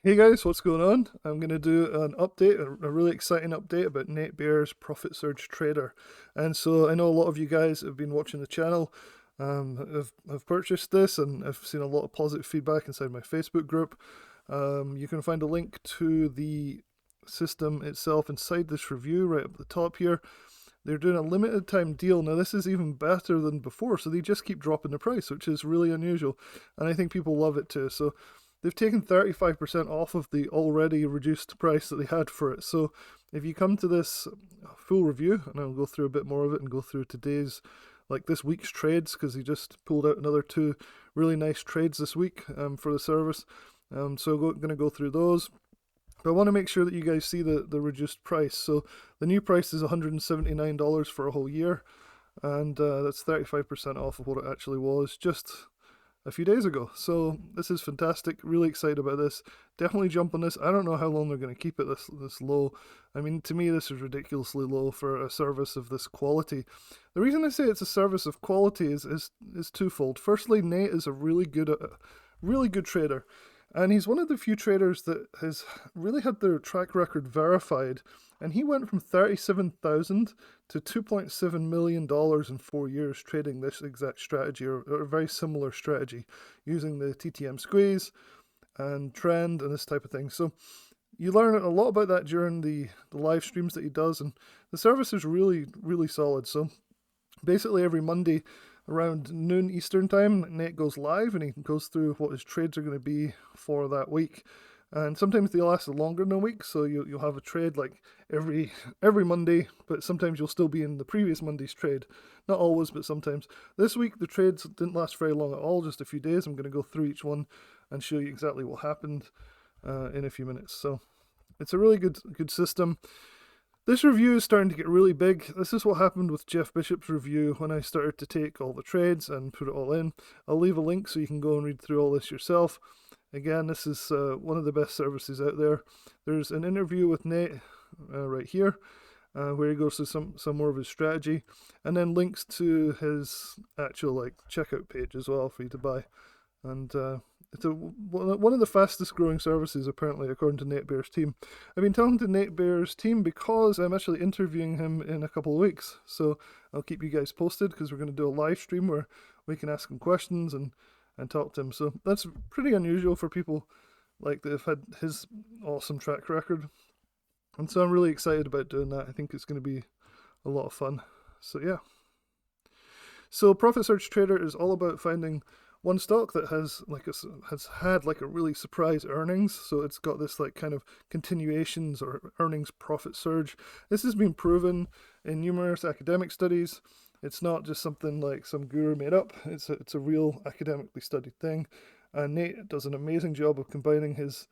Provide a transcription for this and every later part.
Hey guys, what's going on? I'm going to do an update, a really exciting update about Nate Bear's Profit Surge Trader. And so I know a lot of you guys have been watching the channel, have purchased this, and I've seen a lot of positive feedback inside my Facebook group. You can find a link to the system itself inside this review right up the top here. They're doing a limited time deal. Now, this is even better than before, so they just keep dropping the price, which is really unusual. And I think people love it too. So they've taken 35% off of the already reduced price that they had for it. So if you come to this full review, and I'll go through a bit more of it and go through today's, like this week's trades, because he just pulled out another two really nice trades this week for the service. So I'm going to go through those. But I want to make sure that you guys see the reduced price. So the new price is $179 for a whole year, and that's 35% off of what it actually was just a few days ago. So this is fantastic. Really excited about this. Definitely jump on this. I don't know how long they're going to keep it this low. I mean, to me, this is ridiculously low for a service of this quality. The reason I say it's a service of quality is twofold. Firstly, Nate is a really good trader. And he's one of the few traders that has really had their track record verified. And he went from 37,000 to $2.7 million in 4 years trading this exact strategy, or a very similar strategy, using the TTM squeeze and trend and this type of thing. So you learn a lot about that during the live streams that he does. And the service is really, really solid. So basically every Monday around noon Eastern time, Nate goes live and he goes through what his trades are going to be for that week. And sometimes they last longer than a week, so you'll have a trade like every Monday, but sometimes you'll still be in the previous Monday's trade. Not always, but sometimes. This week the trades didn't last very long at all, just a few days. I'm going to go through each one and show you exactly what happened in a few minutes. So it's a really good system. This review is starting to get really big. This is what happened with Jeff Bishop's review when I started to take all the trades and put it all in. I'll leave a link so you can go and read through all this yourself. Again, this is one of the best services out there. There's an interview with Nate right here where he goes through some more of his strategy, and then links to his actual checkout page as well for you to buy. And it's one of the fastest growing services, apparently, according to Nate Bear's team. I've been talking to Nate Bear's team because I'm actually interviewing him in a couple of weeks. So I'll keep you guys posted, because we're going to do a live stream where we can ask him questions and talk to him. So that's pretty unusual for people like that have had his awesome track record. And so I'm really excited about doing that. I think it's going to be a lot of fun. So yeah. So Profit Surge Trader is all about finding one stock that has had a really surprise earnings. So it's got this kind of continuations or earnings profit surge. This has been proven in numerous academic studies. It's not just something like some guru made up. It's a real academically studied thing. And Nate does an amazing job of combining his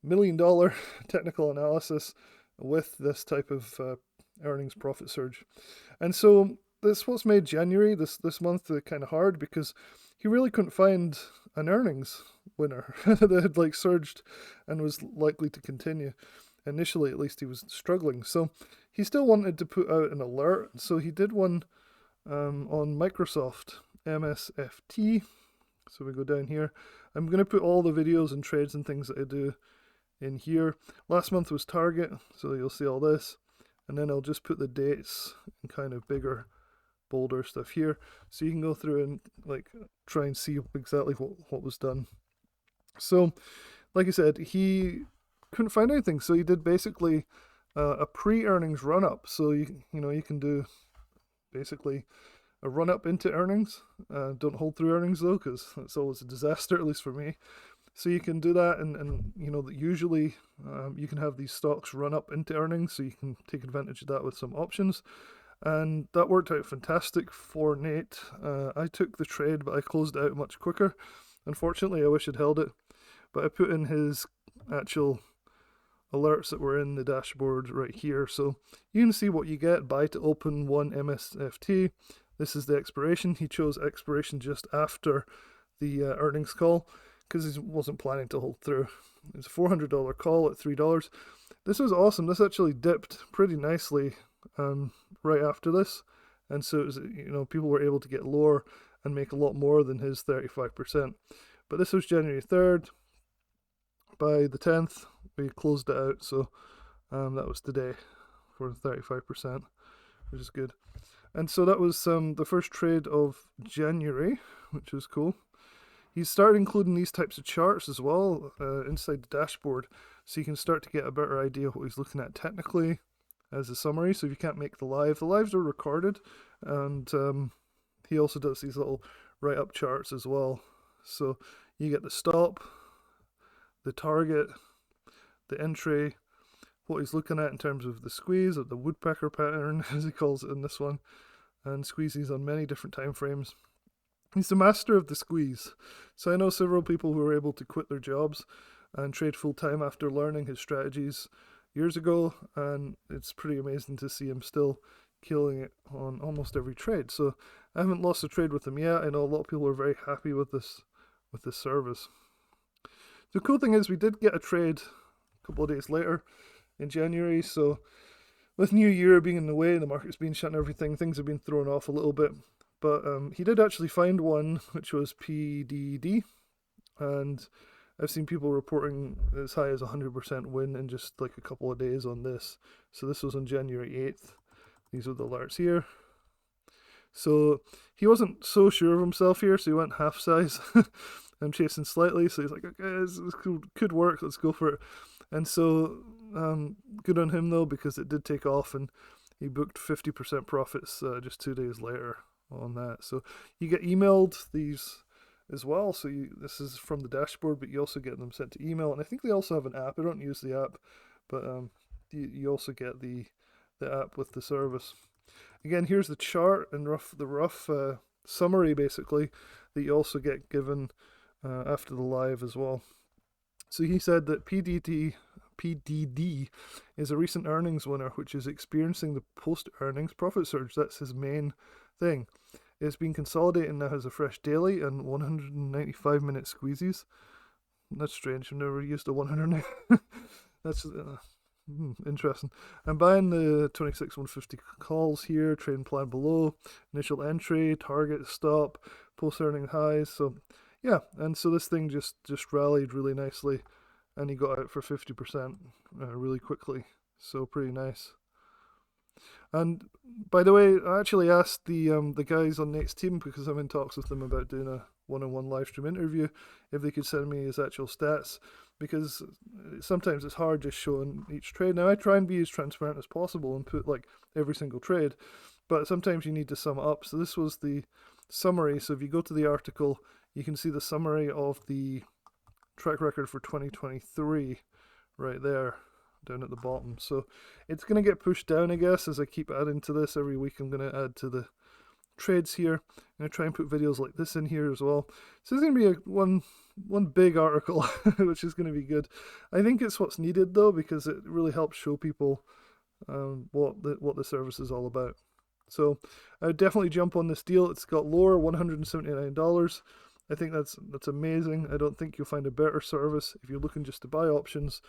$1 million technical analysis with this type of earnings profit surge. And so this what's made January this month kind of hard, because he really couldn't find an earnings winner that had surged and was likely to continue. Initially, at least, he was struggling. So he still wanted to put out an alert. So he did one on Microsoft MSFT. So we go down here. I'm going to put all the videos and trades and things that I do in here. Last month was Target, so you'll see all this. And then I'll just put the dates in kind of bigger, bolder stuff here, so you can go through and try and see exactly what was done. So like I said, he couldn't find anything, so he did basically a pre-earnings run-up. So you can do basically a run-up into earnings. Don't hold through earnings though, because that's always a disaster, at least for me. So you can do that, and usually you can have these stocks run up into earnings, so you can take advantage of that with some options. And that worked out fantastic for Nate. I took the trade, but I closed it out much quicker. Unfortunately, I wish I'd held it. But I put in his actual alerts that were in the dashboard right here. So you can see what you get. Buy to open 1 MSFT. This is the expiration. He chose expiration just after the earnings call, because he wasn't planning to hold through. It's a $400 call at $3. This was awesome. This actually dipped pretty nicely right after this, and so it was, people were able to get lower and make a lot more than his 35%. But this was January 3rd. by the 10th, we closed it out. So that was today for 35%, which is good. And so that was the first trade of January, which is cool. He's started including these types of charts as well inside the dashboard, so you can start to get a better idea of what he's looking at technically as a summary. So if you can't make the lives are recorded, and he also does these little write-up charts as well. So you get the stop, the target, the entry, what he's looking at in terms of the squeeze of the woodpecker pattern, as he calls it in this one, and squeezes on many different time frames. He's the master of the squeeze. So I know several people who were able to quit their jobs and trade full time after learning his strategies years ago, and it's pretty amazing to see him still killing it on almost every trade. So I haven't lost a trade with him yet. I know a lot of people are very happy with this service. The cool thing is we did get a trade a couple of days later in January, so with New Year being in the way, the market's been shut and everything, things have been thrown off a little bit. But he did actually find one, which was PDD, and I've seen people reporting as high as 100% win in just like a couple of days on this. So this was on January 8th. These are the alerts here. So he wasn't so sure of himself here, so he went half size. I'm chasing slightly, so he's like, okay, this could work, let's go for it. And so good on him though, because it did take off, and he booked 50% profits just 2 days later on that. So you get emailed these as well. So this is from the dashboard, but you also get them sent to email, and I think they also have an app. I don't use the app, but you also get the app with the service. Again, here's the chart and the rough summary basically that you also get given after the live as well. So he said that PDD is a recent earnings winner, which is experiencing the post-earnings profit surge. That's his main thing. It's been consolidated and now has a fresh daily and 195-minute squeezes. That's strange. I've never used a 100. That's interesting. I'm buying the 26-150 calls here. Trading plan below. Initial entry, target, stop, post-earning highs. So yeah, and so this thing just rallied really nicely, and he got out for 50% really quickly. So pretty nice. And by the way, I actually asked the guys on Nate's team, because I'm in talks with them about doing a one-on-one live stream interview, if they could send me his actual stats, because sometimes it's hard just showing each trade. Now I try and be as transparent as possible and put like every single trade, but sometimes you need to sum it up. So this was the summary. So if you go to the article, you can see the summary of the track record for 2023 right there down at the bottom. So it's going to get pushed down, I guess, as I keep adding to this. Every week I'm going to add to the trades here. I'm going to try and put videos like this in here as well. So it's going to be one big article, which is going to be good. I think it's what's needed though, because it really helps show people what the service is all about. So I would definitely jump on this deal. It's got lower, $179. I think that's amazing. I don't think you'll find a better service if you're looking just to buy options,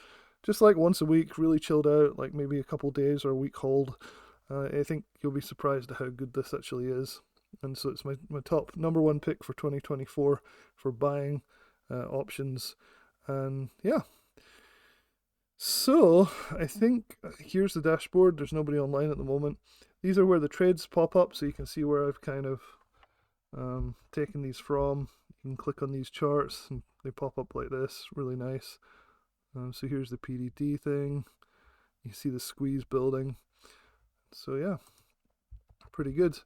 just like once a week, really chilled out, like maybe a couple days or a week hold. I think you'll be surprised at how good this actually is. And so it's my top number one pick for 2024 for buying options. And yeah. So I think here's the dashboard. There's nobody online at the moment. These are where the trades pop up, so you can see where I've kind of taken these from. You can click on these charts and they pop up like this. Really nice. So here's the PDD thing. You see the squeeze building. So yeah, pretty good.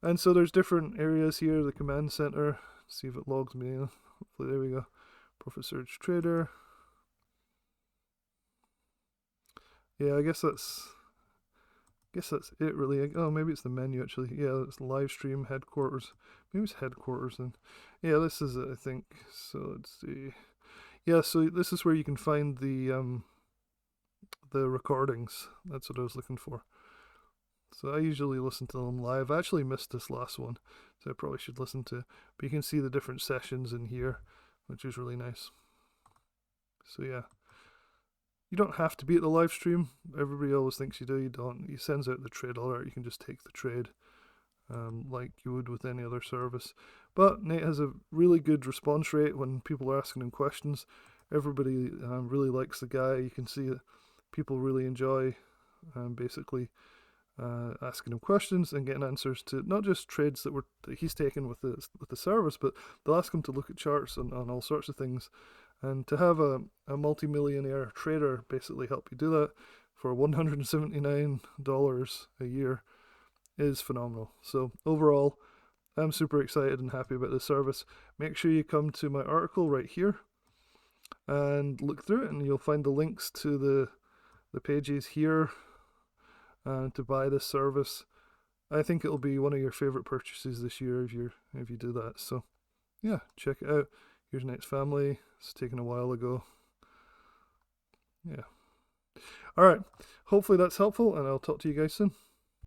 And so there's different areas here. The command center. See if it logs me in. Hopefully, there we go. Profit Surge Trader. Yeah, I guess that's it really. Oh, maybe it's the menu actually. Yeah, it's live stream headquarters. Maybe it's headquarters then. Yeah, this is it, I think. So let's see. Yeah, so this is where you can find the recordings. That's what I was looking for. So I usually listen to them live. I actually missed this last one, so I probably should listen to. But you can see the different sessions in here, which is really nice. So yeah. You don't have to be at the live stream. Everybody always thinks you do. You don't. He sends out the trade alert. You can just take the trade like you would with any other service. But Nate has a really good response rate when people are asking him questions. everybody really likes the guy. You can see that people really enjoy basically asking him questions and getting answers to not just trades that he's taken with the service, but they'll ask him to look at charts on all sorts of things. And to have a multi-millionaire trader basically help you do that for $179 a year is phenomenal. So overall, I'm super excited and happy about this service. Make sure you come to my article right here and look through it, and you'll find the links to the pages here to buy this service. I think it'll be one of your favorite purchases this year if you do that. So yeah, check it out. Here's Nate's family. It's taken a while ago. Yeah. All right. Hopefully that's helpful, and I'll talk to you guys soon.